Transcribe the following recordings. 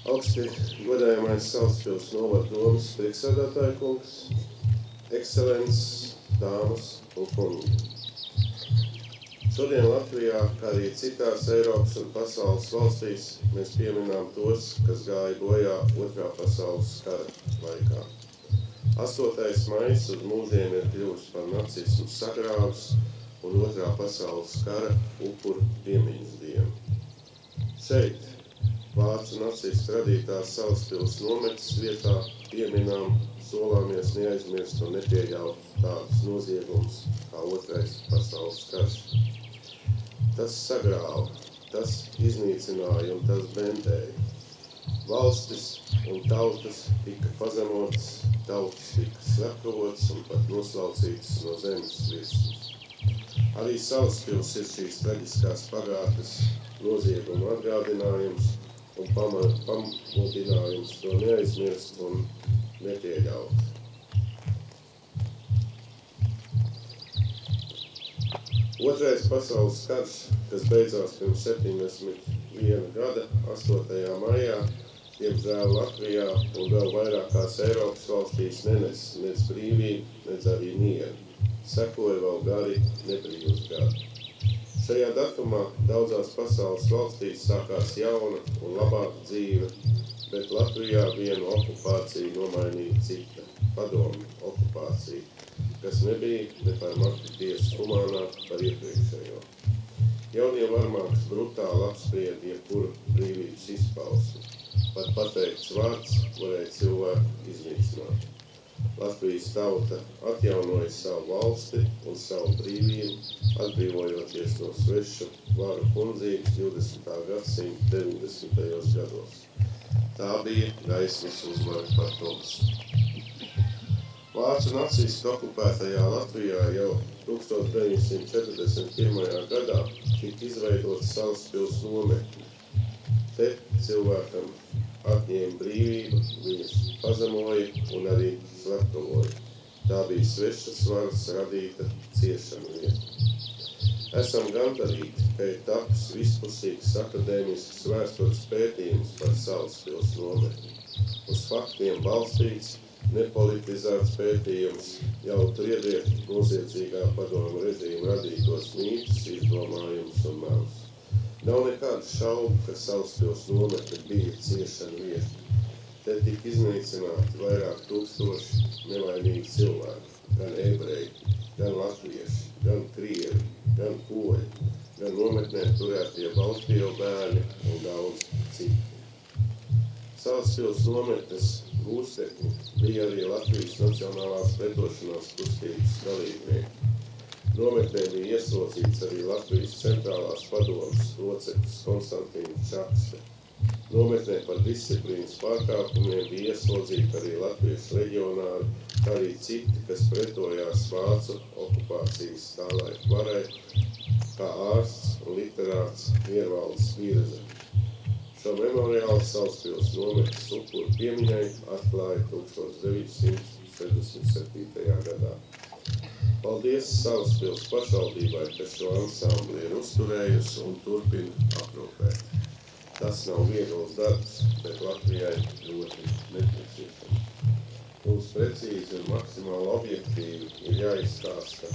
Augsti godājamais Salaspils novada domas priekšsēdētāja kungs, ekscelences, dāmas un kungi. Šodien Latvijā, kā arī citās Eiropas un pasaules valstīs, mēs pieminām tos, kas gāja bojā Otrā pasaules kara laikā. 8. maijs uz mūsdienu ir kļuvis par nacismu sagrāvs un Otrā pasaules kara upuru piemiņas dienu. Šeit, vācu nacistu radītās Salaspils nometnes vietā, pieminām, solāmies neaizmirst un nepieļaut tādus noziegumus kā Otrais pasaules karš. Tas sagrāva, tas iznīcināja un tas bendēja. Valstis un tautas tika pazemotas, tautas tika slepkavotas un pat noslaucītas no zemes virsmas. Arī Salaspils ir šīs traģiskās pagātnes nozieguma atgādinājums un pamudinājums to neaizmirst un nepieļaut. Otrais pasaules karš, kas beidzās pirms 71 gada, 8. maijā, diemžēl Latvijā un vēl vairākās Eiropas valstīs nenes nec brīvību, nec arī mieru. Sekoja vēl gari nebrīvus gadi. Šajā datumā daudzās pasaules valstīs sākās jauna un labāka dzīve, bet Latvijā vienu okupāciju nomainīja cita, padomju okupācija, kas nebija ne par maktu tiesu humānāk par iepriekšējo. Jaunie varmāks brutāli apsprieda jebkuru brīvības izpausmi. Pat pateikts vārds varēja cilvēku iznīcināt. Latvijas tauta atjaunoja savu valsti un savu brīvību, atbrīvojoties no svešu varu kundzības 20. gadsimta 90. gados. Tā bija gaismas uzvara par tumsu. Vācu nacistu okupētajā Latvijā jau 1941. gadā tika izveidota Salaspils nometne. Te cilvēkam atņēma brīvību, viņus pazemoja un arī slepkavoja. Tā bija svešas varas radīta ciešana vieta. Esam gandarīti, ka ir tapis vispusīgs akadēmisks vēstures pētījums par Salaspils nometni. Uz faktiem balstīts, nepolitizēts pētījums jau triediet noziedzīgā padomu režīma radītos mītus, izdomājumus un melus. Nav nekādu šaubu, ka Salaspils nometne bija ciešana vieta. Te tika iznīcināti vairāk tūkstoši nevainīgi cilvēki, gan ebreji, gan latvieši, gan krievi, gan poļi, gan nometnē turētie baltkrievu bērni un daudz citi. Salaspils nometnes gūstekņi bija arī Latvijas Nacionālās pretošanās kustības dalībnieki. Nometnē bija ieslodzīts arī Latvijas centrālās padomes loceklis Konstantīns Čakste. Nometnē par disciplīnas pārkāpumiem bija ieslodzīti arī latviešu leģionāri, kā arī citi, kas pretojās vācu okupācijas tālaika varai, kā ārsts un literāts Miervaldes Virze. Šo memoriālu Salaspils nometnes upuru piemiņai atklāja 1967. gadā. Paldies Salaspils pašvaldībai, ka šo ansambli ir uzturējusi un turpina aprūpēt. Tas nav viegls darbs, bet Latvijai ļoti nepieciešams. Mums precīzi un maksimāli objektīvi ir jāizstāsta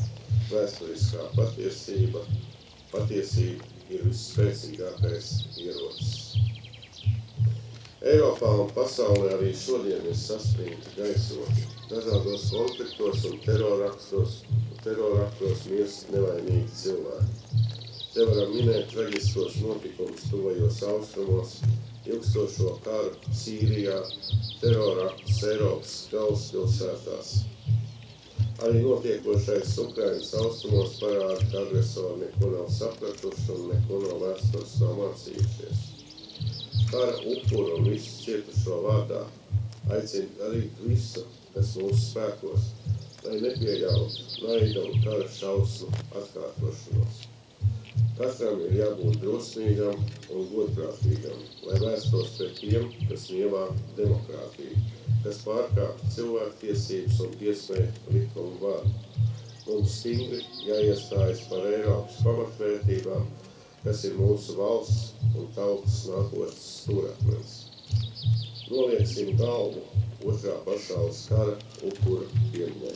vēsturiskā patiesība. Patiesība ir visspēcīgākais ierocis. Eiropā un pasaulē arī šodien ir saspringti gaisoti. Dažādos konfliktos un terroraktos mirst nevainīgi cilvēki. Te varam minēt traģiskos notikumus tuvajos austrumos, ilgstošo karu Sīrijā, terroraktus Eiropas galvaspilsētās. Arī notiekošais Ukrainas austrumos parāda, ka agresori neko nav sapratuši un neko no vēstures nav mācījušies. Kara upuru un visu cietušo vārdā aicina darīt visu, kas mūsu spēkos, lai nepieļautu naida un kara šausmu atkārtošanos. Katram ir jābūt drosmīgam un godprātīgam, lai vērstos pret tiem, kas nievā demokrātiju, kas pārkāpj cilvēktiesības un tiesmē likumu varu. Mums stingri jāiestājas par Eiropas pamatvērtībām, kas ir mūsu valsts un tautas nākotnes stūrakmens. Nolieksim galvu Otrā pasaules kara upuru pieminē.